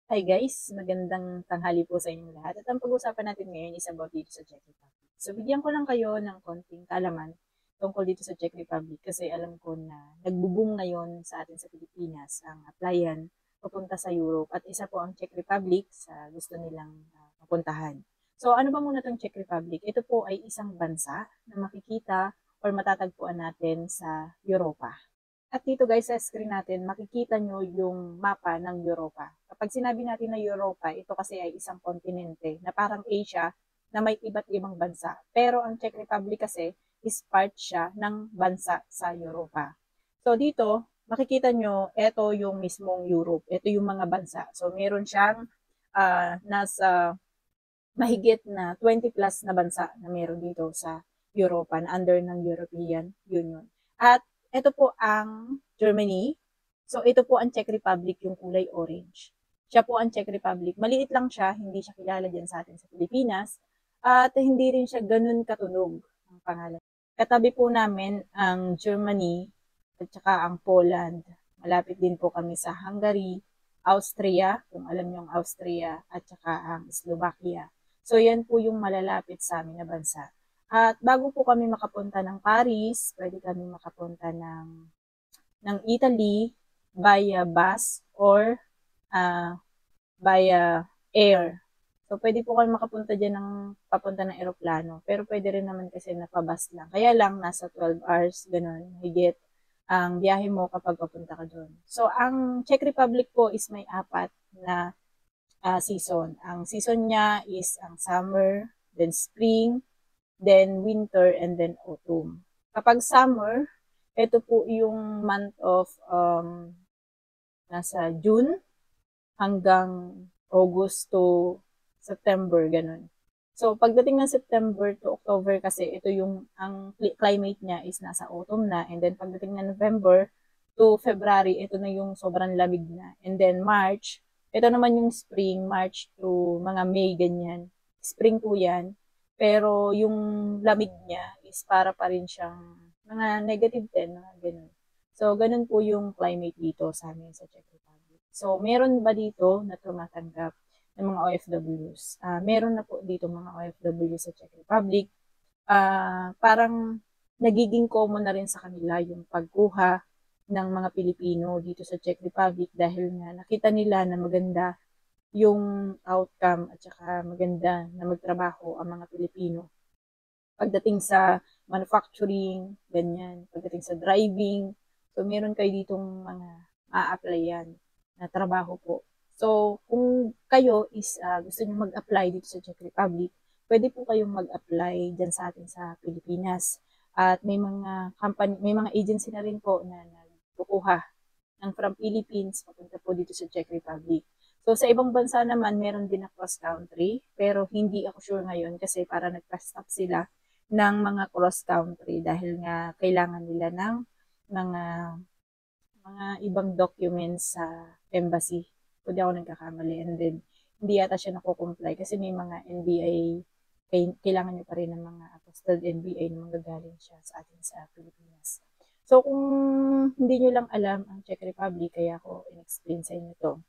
Hi guys, magandang tanghali po sa inyong lahat. At ang pag-uusapan natin ngayon is about dito sa Czech Republic. So bigyan ko lang kayo ng konting kalaman tungkol dito sa Czech Republic kasi alam ko na nagbubong ngayon sa atin sa Pilipinas ang applyan papunta sa Europe at isa po ang Czech Republic sa gusto nilang mapuntahan. So ano ba muna itong Czech Republic? Ito po ay isang bansa na makikita or matatagpuan natin sa Europa. At dito guys sa screen natin, makikita nyo yung mapa ng Europa. Kapag sinabi natin na Europa, ito kasi ay isang kontinente na parang Asia na may iba't ibang bansa. Pero ang Czech Republic kasi is part siya ng bansa sa Europa. So dito, makikita nyo, ito yung mismong Europe. Ito yung mga bansa. So meron siyang nasa mahigit na 20 plus na bansa na meron dito sa Europa na under ng European Union. At ito po ang Germany. So ito po ang Czech Republic, yung kulay orange. Siya po ang Czech Republic. Maliit lang siya, hindi siya kilala dyan sa atin sa Pilipinas. At hindi rin siya ganun katunog ang pangalan. Katabi po namin ang Germany at saka ang Poland. Malapit din po kami sa Hungary, Austria, kung alam niyo ang Austria, at saka ang Slovakia. So yan po yung malalapit sa amin na bansa. At bago po kami makapunta ng Paris, pwede kami makapunta ng Italy via bus or uh, via air. So pwede po kayo makapunta dyan ng papunta ng eroplano. Pero pwede rin naman kasi napabus lang. Kaya lang nasa 12 hours, ganun, higit ang biyahe mo kapag papunta ka doon. So ang Czech Republic po is may apat na season. Ang season niya is ang summer, then spring, then winter, and then autumn. Kapag summer, ito po yung month of nasa June hanggang August to September, ganun. So, pagdating ng September to October kasi, ito yung, ang climate niya is nasa autumn na. And then, pagdating ng November to February, ito na yung sobrang lamig na. And then, March, ito naman yung spring, March to mga May, ganyan. Spring po yan. Pero, yung lamig niya is para pa rin siyang mga -10, mga ganun. So, ganun po yung climate dito sa amin sa Czech Republic. So, meron ba dito na tumatanggap ng mga OFWs? Meron na po dito mga OFWs sa Czech Republic. Parang nagiging common na rin sa kanila yung pagkuha ng mga Pilipino dito sa Czech Republic dahil nga nakita nila na maganda yung outcome at saka maganda na magtrabaho ang mga Pilipino. Pagdating sa manufacturing, ganyan. Pagdating sa driving, so meron kayo ditong mga a-applyan na trabaho po. So, kung kayo is gusto niyo mag-apply dito sa Czech Republic, pwede po kayong mag-apply dyan sa atin sa Pilipinas. At may mga company, may mga agency na rin po na nagkukuha ng from Philippines papunta po dito sa Czech Republic. So sa ibang bansa naman, meron din na cross-country, pero hindi ako sure ngayon kasi para nag-stop sila ng mga cross-country dahil nga kailangan nila ng mga ibang documents sa embassy. Kung di ako nagkakamali. And then, hindi yata siya nakukomply kasi may mga NBI, kailangan niyo pa rin ng mga apostilled NBI na manggagaling siya sa atin sa Pilipinas. So, kung hindi nyo lang alam ang Czech Republic, kaya ako in-explain sa inyo to.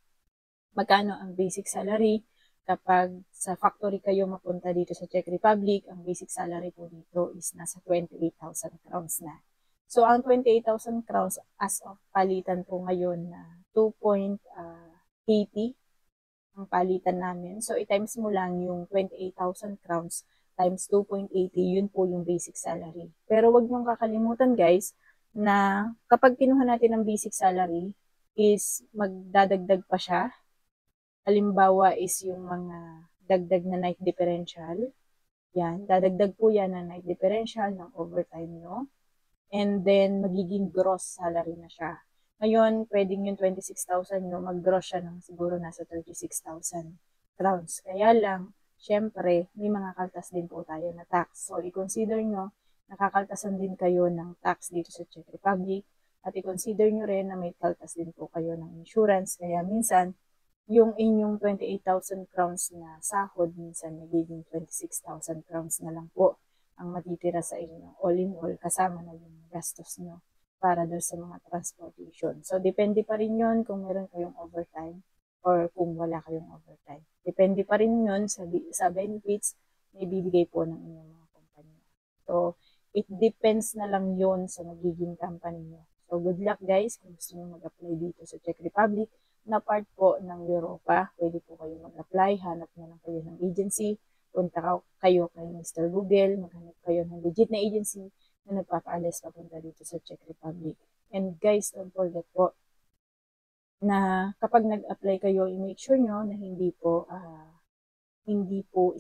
Magkano ang basic salary? Kapag sa factory kayo mapunta dito sa Czech Republic, ang basic salary po dito is nasa 28,000 crowns na. So, ang 28,000 crowns as of palitan po ngayon na 2.80 ang palitan namin. So, i-times mo lang yung 28,000 crowns times 2.80, yun po yung basic salary. Pero wag niyong kakalimutan guys, na kapag kinuha natin ang basic salary, is magdadagdag pa siya. Halimbawa is yung mga dagdag na night differential. Yan, dadagdag po yan na night differential ng overtime nyo. And then, magiging gross salary na siya. Ngayon, pwedeng yung 26,000 nyo, mag-gross siya ng siguro nasa 36,000 crowns. Kaya lang, syempre, may mga kaltas din po tayo na tax. So, i-consider nyo, nakakaltasan din kayo ng tax dito sa Czech Republic. At i-consider nyo rin na may kaltas din po kayo ng insurance. Kaya minsan, yung inyong 28,000 crowns na sahod, minsan nagiging 26,000 crowns na lang po ang matitira sa inyo. All in all, kasama na yung gastos nyo para doon sa mga transportation. So, depende pa rin yun kung meron kayong overtime. or kung wala kayong overtime. Depende pa rin yun sa benefits na ibibigay po ng inyong mga kumpanya. So, it depends na lang yun sa magiging company nyo. So, good luck guys kung gusto nyo mag-apply dito sa Czech Republic na part po ng Europa. Pwede po kayo mag-apply, hanap na lang kayo ng agency, punta kayo kay Mr. Google, maghanap kayo ng legit na agency na nagpapaalis papunta dito sa Czech Republic. And guys, don't forget po na kapag nag-apply kayo, i-make sure nyo na hindi po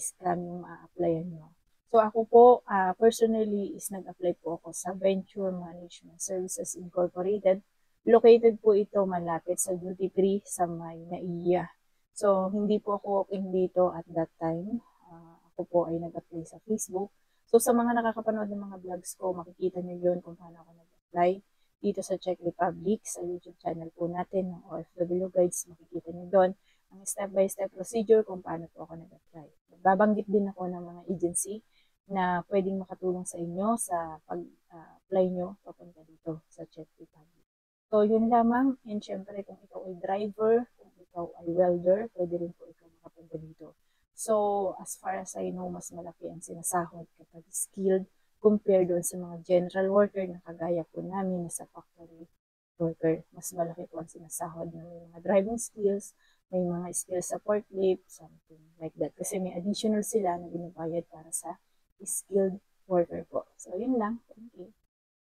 scam yung ma-applyan nyo. So ako po, personally is nag-apply po ako sa Venture Management Services Incorporated. Located po ito malapit sa duty free sa may Naiya. So hindi po ako working dito at that time. Ako po ay nag-apply sa Facebook. So sa mga nakakapanood ng mga vlogs ko, makikita nyo yun kung paano ako nag-apply dito sa Czech Republic, sa YouTube channel po natin ng OFW Guides, makikita nyo doon ang step-by-step procedure kung paano po ako nag-apply. Babanggit din ako ng mga agency na pwedeng makatulong sa inyo sa pag-apply nyo papunta dito sa Czech Republic. So, yun lamang. And syempre, kung ikaw ay driver, kung ikaw ay welder, pwede rin po ikaw makapunta dito. So, as far as I know, mas malaki ang sinasahod kapag skilled compared doon sa mga general worker na kagaya po namin na sa factory worker. Mas malaki po ang sinasahod na may mga driving skills, may mga skills sa forklift, something like that. Kasi may additional sila na binabayad para sa skilled worker po. So, yun lang. Thank you.